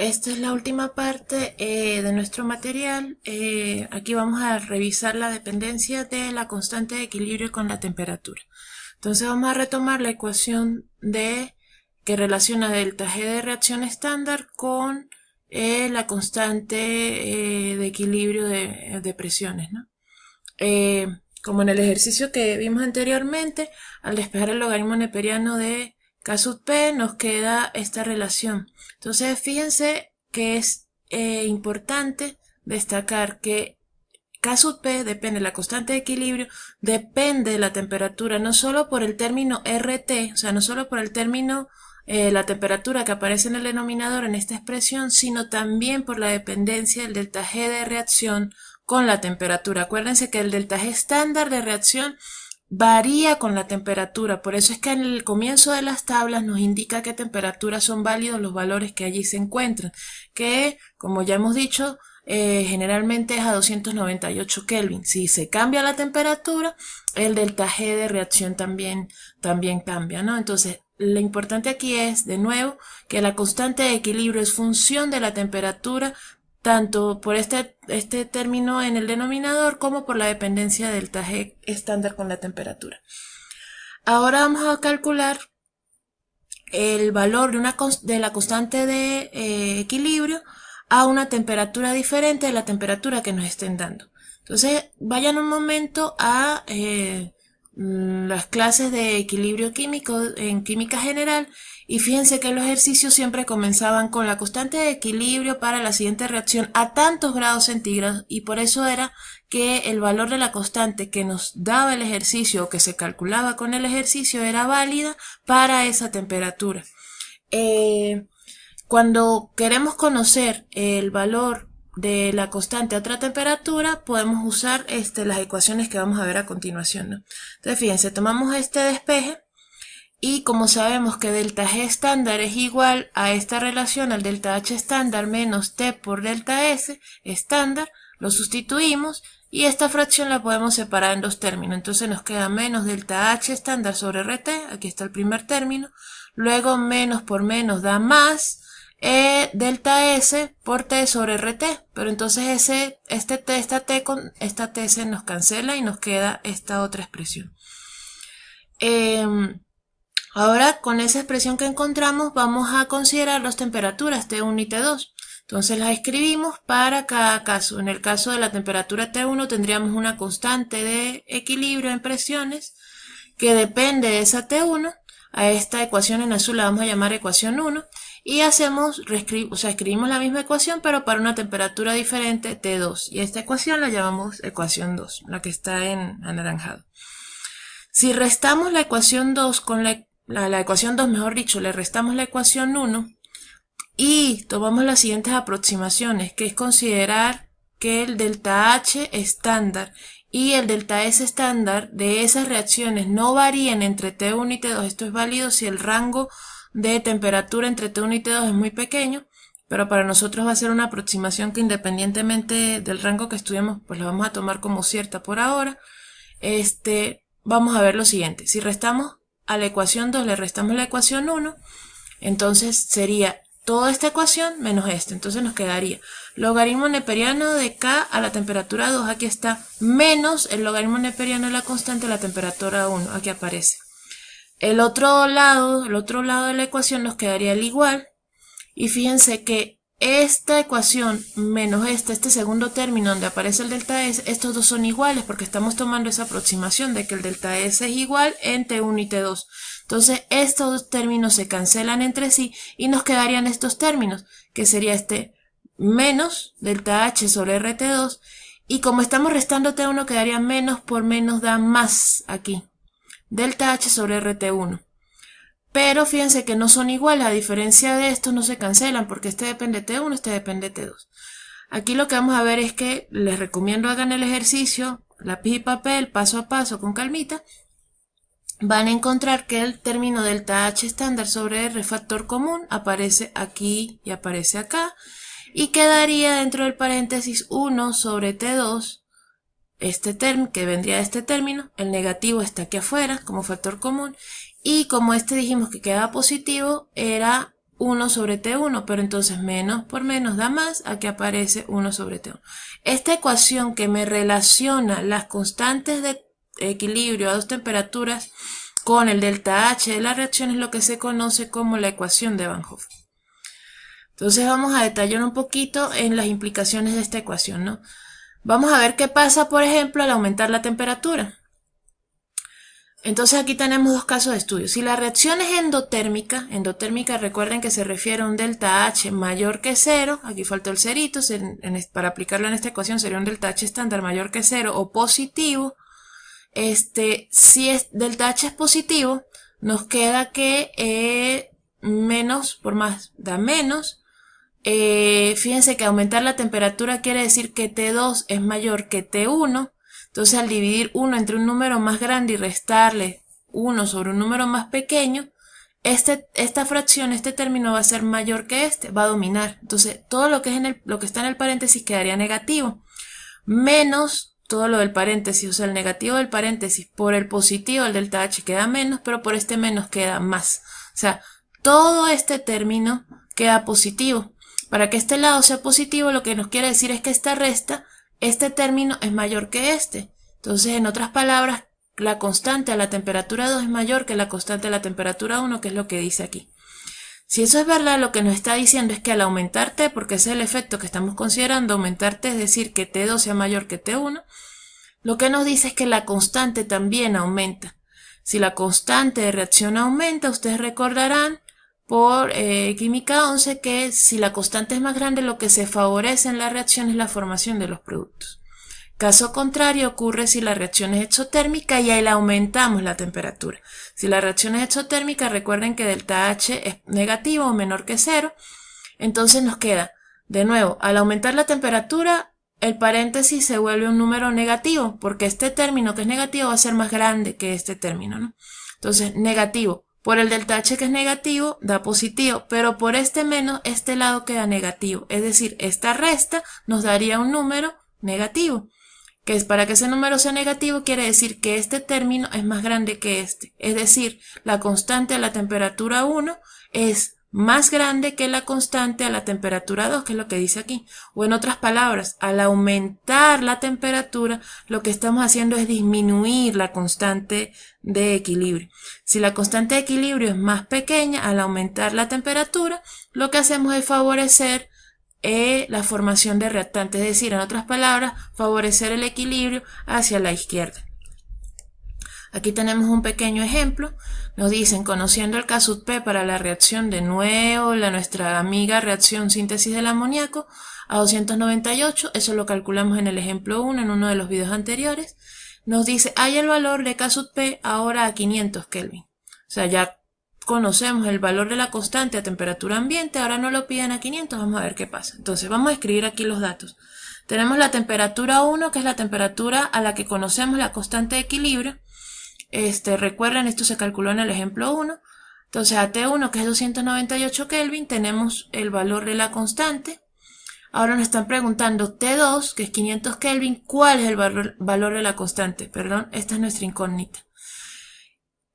esta es la última parte de nuestro material. Aquí vamos a revisar la dependencia de la constante de equilibrio con la temperatura. Entonces vamos a retomar la ecuación que relaciona delta G de reacción estándar con la constante de equilibrio de presiones, ¿no? Como en el ejercicio que vimos anteriormente, al despejar el logaritmo neperiano de K sub P nos queda esta relación. Entonces fíjense que es importante destacar que K sub P depende de la constante de equilibrio, depende de la temperatura, no solo por el término RT, o sea, no solo por el término la temperatura que aparece en el denominador en esta expresión, sino también por la dependencia del delta G de reacción con la temperatura. Acuérdense que el delta G estándar de reacción varía con la temperatura, por eso es que en el comienzo de las tablas nos indica qué temperaturas son válidos los valores que allí se encuentran, que como ya hemos dicho, generalmente es a 298 Kelvin. Si se cambia la temperatura, el delta G de reacción también cambia, ¿no? Entonces, lo importante aquí es, de nuevo, que la constante de equilibrio es función de la temperatura, tanto por este término en el denominador como por la dependencia del delta G estándar con la temperatura. Ahora vamos a calcular el valor de la constante de equilibrio a una temperatura diferente de la temperatura que nos estén dando. Entonces vayan un momento a las clases de equilibrio químico en química general y fíjense que los ejercicios siempre comenzaban con la constante de equilibrio para la siguiente reacción a tantos grados centígrados, y por eso era que el valor de la constante que nos daba el ejercicio o que se calculaba con el ejercicio era válida para esa temperatura. Cuando queremos conocer el valor de la constante a otra temperatura, podemos usar las ecuaciones que vamos a ver a continuación, ¿no? Entonces fíjense, tomamos este despeje y como sabemos que delta G estándar es igual a esta relación al delta H estándar menos T por delta S estándar, lo sustituimos y esta fracción la podemos separar en dos términos. Entonces nos queda menos delta H estándar sobre RT, aquí está el primer término, luego menos por menos da más delta S por T sobre RT, pero entonces esta T se nos cancela y nos queda esta otra expresión. Ahora con esa expresión que encontramos vamos a considerar las temperaturas T1 y T2. Entonces las escribimos para cada caso. En el caso de la temperatura T1 tendríamos una constante de equilibrio en presiones que depende de esa T1. A esta ecuación en azul la vamos a llamar ecuación 1 y escribimos la misma ecuación pero para una temperatura diferente T2, y esta ecuación la llamamos ecuación 2, la que está en anaranjado. Si restamos la ecuación 2 con la ecuación 2, mejor dicho, le restamos la ecuación 1 y tomamos las siguientes aproximaciones, que es considerar que el delta H estándar y el delta S estándar de esas reacciones no varíen entre T1 y T2. Esto es válido si el rango de temperatura entre T1 y T2 es muy pequeño, pero para nosotros va a ser una aproximación que independientemente del rango que estudiemos, pues la vamos a tomar como cierta por ahora. Vamos a ver lo siguiente. Si restamos a la ecuación 2, le restamos la ecuación 1, entonces sería toda esta ecuación menos esta. Entonces nos quedaría logaritmo neperiano de K a la temperatura 2, aquí está, menos el logaritmo neperiano de la constante a la temperatura 1, aquí aparece. El otro lado de la ecuación nos quedaría el igual, y fíjense que esta ecuación menos este segundo término donde aparece el delta S, estos dos son iguales porque estamos tomando esa aproximación de que el delta S es igual en T1 y T2. Entonces estos dos términos se cancelan entre sí y nos quedarían estos términos, que sería menos delta H sobre RT2, y como estamos restando T1 quedaría menos por menos da más aquí, delta H sobre RT1. Pero fíjense que no son iguales, a diferencia de estos no se cancelan porque este depende de T1, este depende de T2. Aquí lo que vamos a ver es que les recomiendo hagan el ejercicio, lápiz y papel, paso a paso, con calmita. Van a encontrar que el término delta H estándar sobre R factor común aparece aquí y aparece acá, y quedaría dentro del paréntesis 1 sobre T2, que vendría de este término, el negativo está aquí afuera como factor común, y como dijimos que quedaba positivo, era 1 sobre T1, pero entonces menos por menos da más, aquí aparece 1 sobre T1. Esta ecuación que me relaciona las constantes de equilibrio a dos temperaturas con el delta H de la reacción es lo que se conoce como la ecuación de Van Hoff. Entonces vamos a detallar un poquito en las implicaciones de esta ecuación, ¿no? Vamos a ver qué pasa, por ejemplo, al aumentar la temperatura. Entonces aquí tenemos dos casos de estudio. Si la reacción es endotérmica recuerden que se refiere a un delta H mayor que 0, aquí faltó el cerito, para aplicarlo en esta ecuación sería un delta H estándar mayor que 0 o positivo. Si delta H es positivo, nos queda que menos por más da menos. Fíjense que aumentar la temperatura quiere decir que T2 es mayor que T1. Entonces al dividir 1 entre un número más grande y restarle 1 sobre un número más pequeño, esta fracción, este término va a ser mayor que va a dominar. Entonces todo lo que está en el paréntesis quedaría negativo. Menos todo lo del paréntesis, o sea el negativo del paréntesis por el positivo del delta H queda menos, pero por este menos queda más. O sea, todo este término queda positivo. Para que este lado sea positivo, lo que nos quiere decir es que esta resta, este término es mayor que este. Entonces, en otras palabras, la constante a la temperatura 2 es mayor que la constante a la temperatura 1, que es lo que dice aquí. Si eso es verdad, lo que nos está diciendo es que al aumentar T, porque ese es el efecto que estamos considerando, aumentar T es decir que T2 sea mayor que T1, lo que nos dice es que la constante también aumenta. Si la constante de reacción aumenta, ustedes recordarán por química 11 que si la constante es más grande, lo que se favorece en la reacción es la formación de los productos. Caso contrario ocurre si la reacción es exotérmica y ahí le aumentamos la temperatura. Si la reacción es exotérmica, recuerden que delta H es negativo o menor que 0. Entonces nos queda, de nuevo, al aumentar la temperatura, el paréntesis se vuelve un número negativo, porque este término que es negativo va a ser más grande que este término, ¿no? Entonces, negativo. Por el delta H que es negativo, da positivo, pero por este menos, este lado queda negativo. Es decir, esta resta nos daría un número negativo. Que es para que ese número sea negativo, quiere decir que este término es más grande que este. Es decir, la constante a la temperatura 1 es más grande que la constante a la temperatura 2, que es lo que dice aquí. O en otras palabras, al aumentar la temperatura, lo que estamos haciendo es disminuir la constante de equilibrio. Si la constante de equilibrio es más pequeña, al aumentar la temperatura, lo que hacemos es favorecer la formación de reactantes, es decir, en otras palabras, favorecer el equilibrio hacia la izquierda. Aquí tenemos un pequeño ejemplo. Nos dicen, conociendo el K sub P para la reacción de nuevo, nuestra amiga reacción síntesis del amoníaco a 298, eso lo calculamos en el ejemplo 1, en uno de los videos anteriores. Nos dice, hay el valor de K sub P ahora a 500 Kelvin. O sea, ya conocemos el valor de la constante a temperatura ambiente, ahora no lo piden a 500, vamos a ver qué pasa. Entonces vamos a escribir aquí los datos. Tenemos la temperatura 1, que es la temperatura a la que conocemos la constante de equilibrio. Recuerden, esto se calculó en el ejemplo 1. Entonces a T1, que es 298 Kelvin, tenemos el valor de la constante. Ahora nos están preguntando T2, que es 500 Kelvin, ¿cuál es el valor de la constante? Perdón, esta es nuestra incógnita.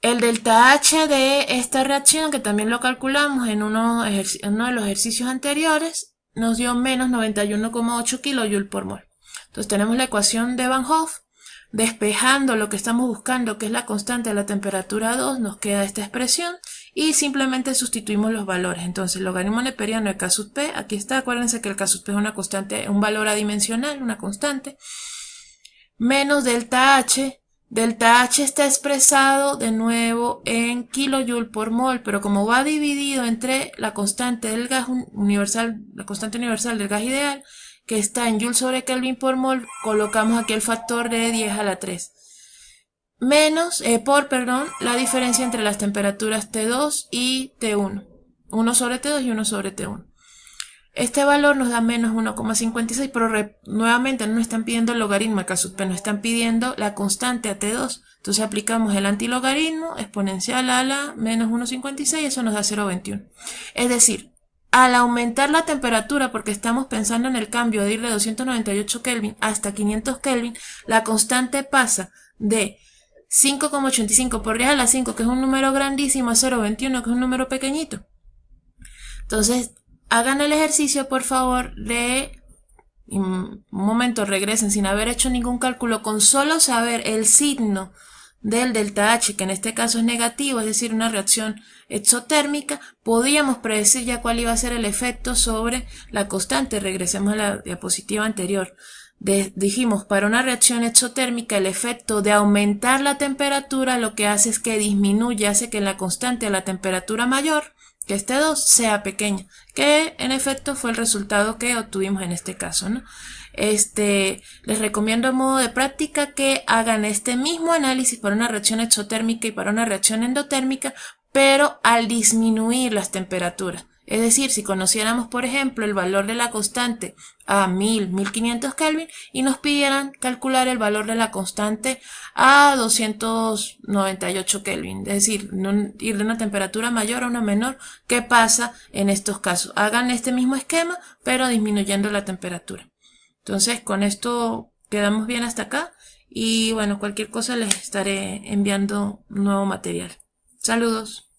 El delta H de esta reacción, que también lo calculamos en uno de los ejercicios anteriores, nos dio menos 91,8 kJ por mol. Entonces tenemos la ecuación de Van Hoff. Despejando lo que estamos buscando, que es la constante de la temperatura 2, nos queda esta expresión y simplemente sustituimos los valores. Entonces, el logaritmo neperiano de K sub P, aquí está, acuérdense que el K sub P es una constante, un valor adimensional, una constante, menos delta H. Delta H está expresado de nuevo en kilojoule por mol, pero como va dividido entre la constante del gas universal, la constante universal del gas ideal, que está en Joule sobre Kelvin por mol, colocamos aquí el factor de 10 a la 3. Menos, la diferencia entre las temperaturas T2 y T1. 1 sobre T2 y 1 sobre T1. Este valor nos da menos 1,56, pero nuevamente no nos están pidiendo el logaritmo de K sub P, nos están pidiendo la constante a T2. Entonces aplicamos el antilogaritmo exponencial a la menos 1,56, eso nos da 0,21. Es decir, al aumentar la temperatura, porque estamos pensando en el cambio de ir de 298 Kelvin hasta 500 Kelvin, la constante pasa de 5,85 por 10 a la 5, que es un número grandísimo, a 0,21, que es un número pequeñito. Entonces, hagan el ejercicio, por favor, de un momento, regresen sin haber hecho ningún cálculo, con solo saber el signo del delta H, que en este caso es negativo, es decir, una reacción exotérmica, podíamos predecir ya cuál iba a ser el efecto sobre la constante. Regresemos a la diapositiva anterior. Dijimos, para una reacción exotérmica, el efecto de aumentar la temperatura lo que hace es que disminuye, hace que la constante a la temperatura mayor, que este 2, sea pequeña, que en efecto fue el resultado que obtuvimos en este caso, ¿no? Les recomiendo a modo de práctica que hagan este mismo análisis para una reacción exotérmica y para una reacción endotérmica, pero al disminuir las temperaturas. Es decir, si conociéramos, por ejemplo, el valor de la constante a 1500 Kelvin y nos pidieran calcular el valor de la constante a 298 Kelvin, es decir, ir de una temperatura mayor a una menor, ¿qué pasa en estos casos? Hagan este mismo esquema, pero disminuyendo la temperatura. Entonces, con esto quedamos bien hasta acá y bueno, cualquier cosa les estaré enviando nuevo material. Saludos.